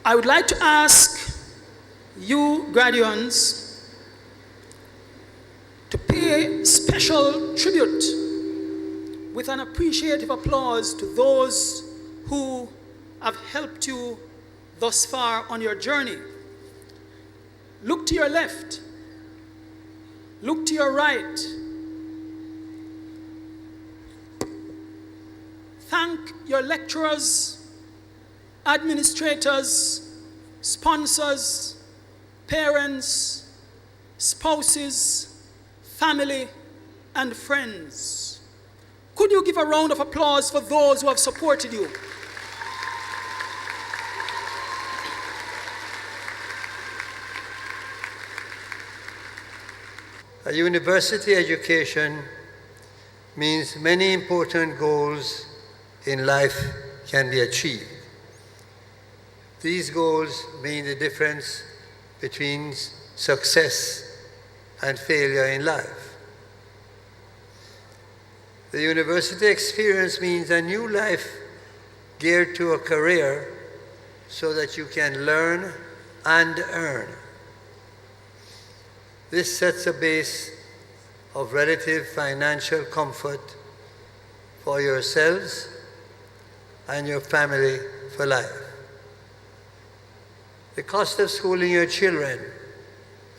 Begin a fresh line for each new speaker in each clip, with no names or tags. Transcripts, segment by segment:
I would like to ask you graduates to pay special tribute with an appreciative applause to those who have helped you thus far on your journey. Look to your left. Look to your right. Thank your lecturers, administrators, sponsors, parents, spouses, family, and friends. Could you give a round of applause for those who have supported you?
A university education means many important goals in life can be achieved. These goals mean the difference between success and failure in life. The university experience means a new life geared to a career so that you can learn and earn. This sets a base of relative financial comfort for yourselves and your family for life. The cost of schooling your children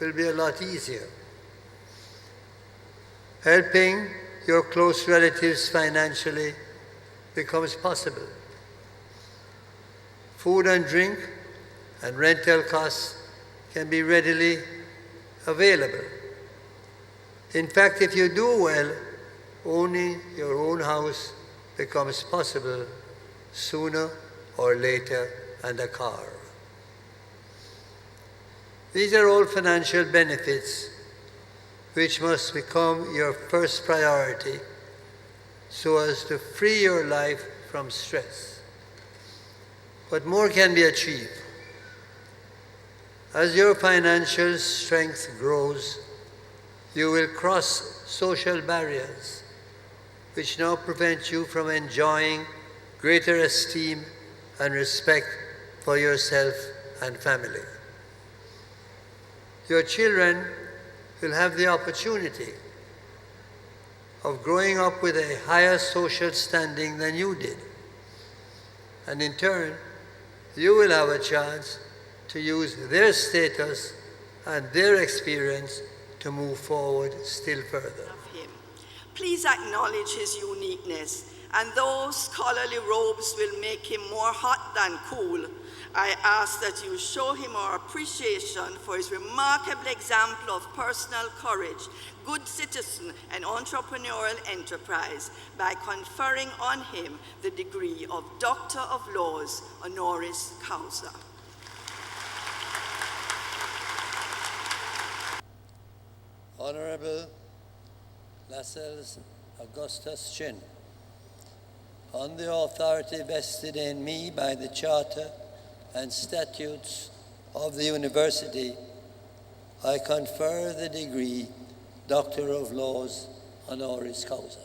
will be a lot easier. Helping your close relatives financially becomes possible. Food and drink and rental costs can be readily available. In fact, if you do well, owning your own house becomes possible sooner or later, and a car. These are all financial benefits which must become your first priority so as to free your life from stress. But more can be achieved. As your financial strength grows, you will cross social barriers which now prevent you from enjoying greater esteem and respect for yourself and family. Your children will have the opportunity of growing up with a higher social standing than you did. And in turn, you will have a chance to use their status and their experience to move forward still further.
Please acknowledge his uniqueness, and those scholarly robes will make him more hot than cool. I ask that you show him our appreciation for his remarkable example of personal courage, good citizen, and entrepreneurial enterprise by conferring on him the degree of Doctor of Laws, honoris causa.
Honorable Lascelles Augustus Chin, on the authority vested in me by the Charter and statutes of the University, I confer the degree Doctor of Laws, honoris causa.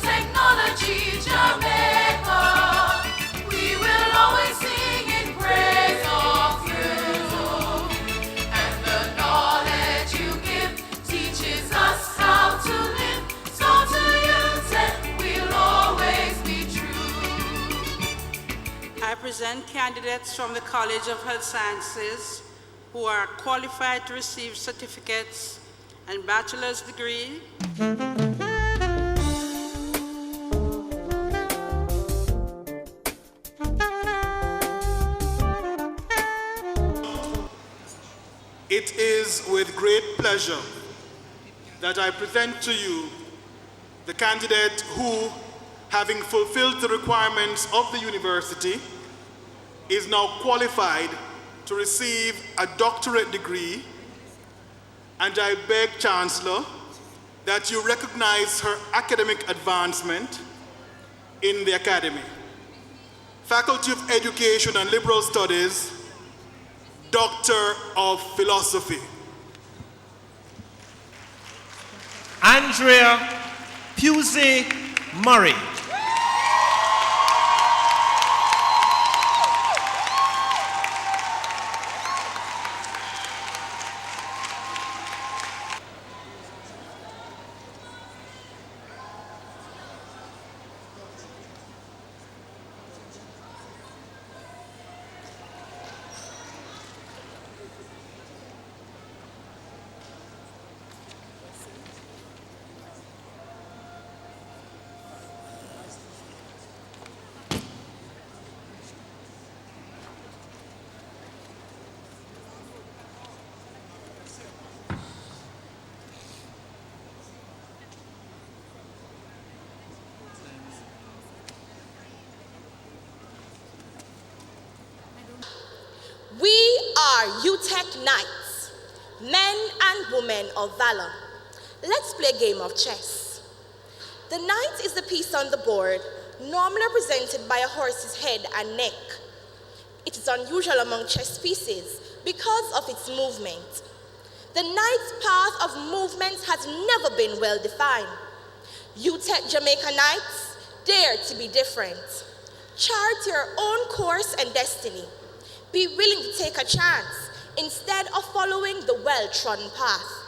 Technology, Jamaica, we will always sing in praise of you. And the knowledge you give teaches us how to live. So to Utech we'll always be true.
I present candidates from the College of Health Sciences who are qualified to receive certificates and bachelor's degree.
with great pleasure that I present to you the candidate who, having fulfilled the requirements of the university, is now qualified to receive a doctorate degree, and I beg, Chancellor, that you recognize her academic advancement in the Academy. Faculty of Education and Liberal Studies, Doctor of Philosophy.
Andrea Pusey Murray.
We are Utech Knights, men and women of valor. Let's play a game of chess. The knight is the piece on the board, normally represented by a horse's head and neck. It is unusual among chess pieces because of its movement. The knight's path of movement has never been well defined. Utech Jamaica Knights dare to be different. Chart your own course and destiny. Be willing to take a chance instead of following the well-trodden path.